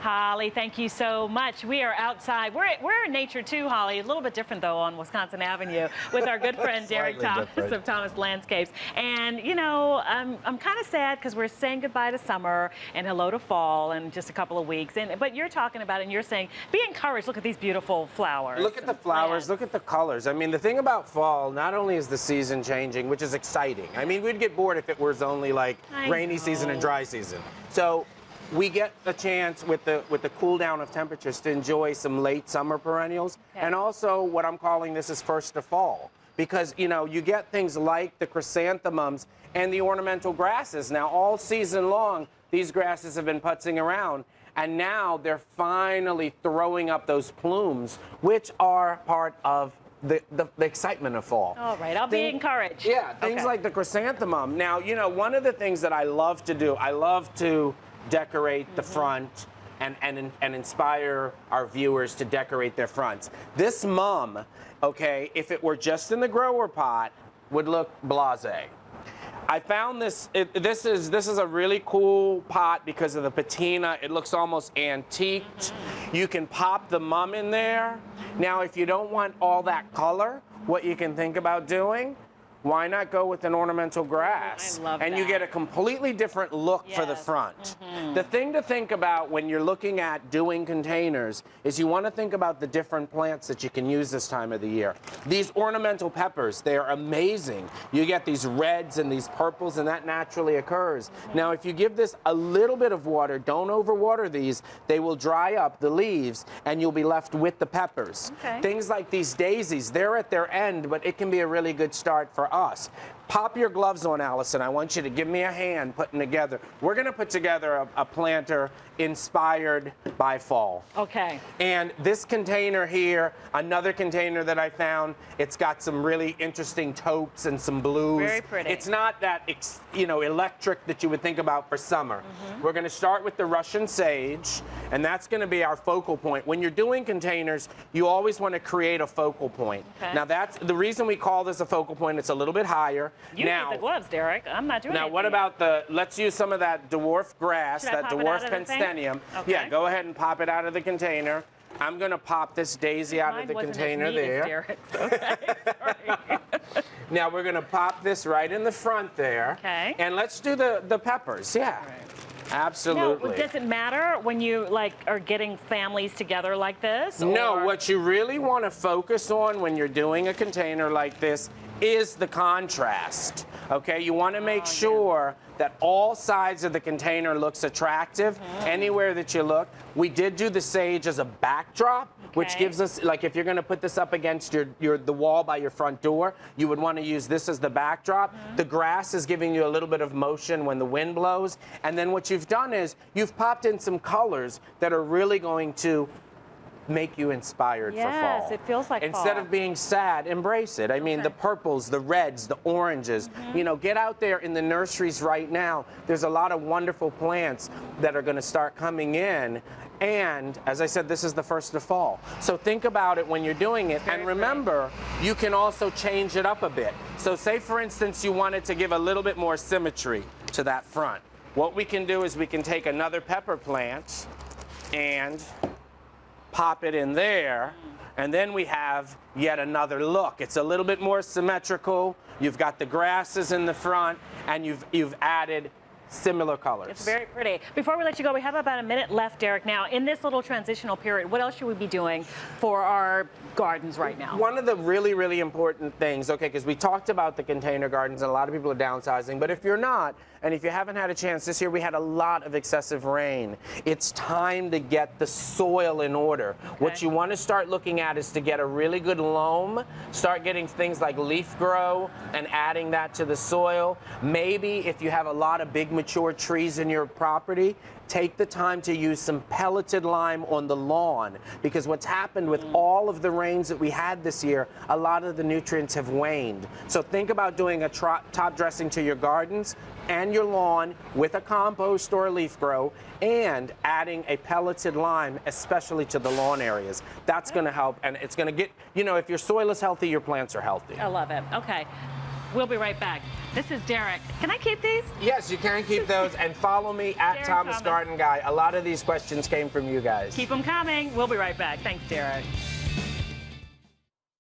Holly, thank you so much. We are outside. We're in nature too, Holly. A little bit different though on Wisconsin Avenue with our good friend Derek Thomas of Thomas Landscapes. And you know, I'm kind of sad because we're saying goodbye to summer and hello to fall in just a couple of weeks. But you're talking about it and you're saying, be encouraged. Look at these beautiful flowers. Look at the flowers. Look at the colors. I mean, the thing about fall, not only is the season changing, which is exciting. I mean, we'd get bored if it was only like rainy season and dry season. So we get a chance with the cool down of temperatures to enjoy some late summer perennials, and also what I'm calling this is first to fall, because you know you get things like the chrysanthemums and the ornamental grasses. Now all season long these grasses have been putzing around, and now they're finally throwing up those plumes, which are part of the excitement of fall. All right, I'll be encouraged. Yeah, things like the chrysanthemum. Now, you know, one of the things that I love to do, I love to decorate the front and inspire our viewers to decorate their fronts. This mum, okay, if it were just in the grower pot, would look blasé. I found this, this is a really cool pot because of the patina. It looks almost antiqued. You can pop the mum in there. Now, if you don't want all that color, what you can think about doing, why not go with an ornamental grass? I love and that. you get a completely different look for the front. The thing to think about when you're looking at doing containers is you want to think about the different plants that you can use this time of the year. These ornamental peppers, they are amazing. You get these reds and these purples, and that naturally occurs. Now, if you give this a little bit of water, don't overwater these, they will dry up the leaves and you'll be left with the peppers. Things like these daisies, they're at their end, but it can be a really good start for us. Pop your gloves on, Allison. I want you to give me a hand putting together. We're going to put together a planter inspired by fall. Okay. And this container here, another container that I found, it's got some really interesting taupes and some blues. Very pretty. It's not that, you know, electric that you would think about for summer. We're going to start with the Russian sage, and that's going to be our focal point. When you're doing containers, you always want to create a focal point. Now, that's the reason we call this a focal point. It's a little bit higher. You need the gloves, Derek. I'm not doing it. Now, what about let's use some of that dwarf grass, that dwarf penstenium. Yeah, go ahead and pop it out of the container. I'm going to pop this daisy out of the container there. Okay, Now, we're going to pop this right in the front there. Okay. And let's do the peppers. Yeah. Absolutely. Now, does it matter when you are getting families together like this? No, what you really want to focus on when you're doing a container like this is the contrast. Okay, you want to make sure that all sides of the container looks attractive anywhere that you look. We did do the sage as a backdrop, which gives us, like, if you're going to put this up against the wall by your front door, you would want to use this as the backdrop. The grass is giving you a little bit of motion when the wind blows, and then what you've done is you've popped in some colors that are really going to make you inspired for fall. Yes, it feels like Instead fall. of being sad, embrace it. I mean, the purples, the reds, the oranges. You know, get out there in the nurseries right now. There's a lot of wonderful plants that are going to start coming in. And as I said, this is the first of fall. So think about it when you're doing it. And remember, you can also change it up a bit. So say, for instance, you wanted to give a little bit more symmetry to that front. What we can do is we can take another pepper plant and pop it in there, and then we have yet another look. It's a little bit more symmetrical. You've got the grasses in the front, and you've added similar colors. It's very pretty. Before we let you go, we have about a minute left, Derek. Now, in this little transitional period, what else should we be doing for our gardens right now? One of the really, really important things, okay, because we talked about the container gardens and a lot of people are downsizing, but if you're not, and if you haven't had a chance, this year we had a lot of excessive rain. It's time to get the soil in order. What you want to start looking at is to get a really good loam, start getting things like leaf grow and adding that to the soil. Maybe if you have a lot of big mature trees in your property, take the time to use some pelleted lime on the lawn, because what's happened with all of the rains that we had this year, a lot of the nutrients have waned. So think about doing a top dressing to your gardens and your lawn with a compost or a leaf grow, and adding a pelleted lime, especially to the lawn areas. That's going to help, and it's going to get, you know, if your soil is healthy, your plants are healthy. I love it. Okay. We'll be right back. This is Derek. Can I keep these? Yes, you can keep those, and follow me at Derek Thomas Thomas. Garden Guy. A lot of these questions came from you guys. Keep them coming. We'll be right back. Thanks, Derek.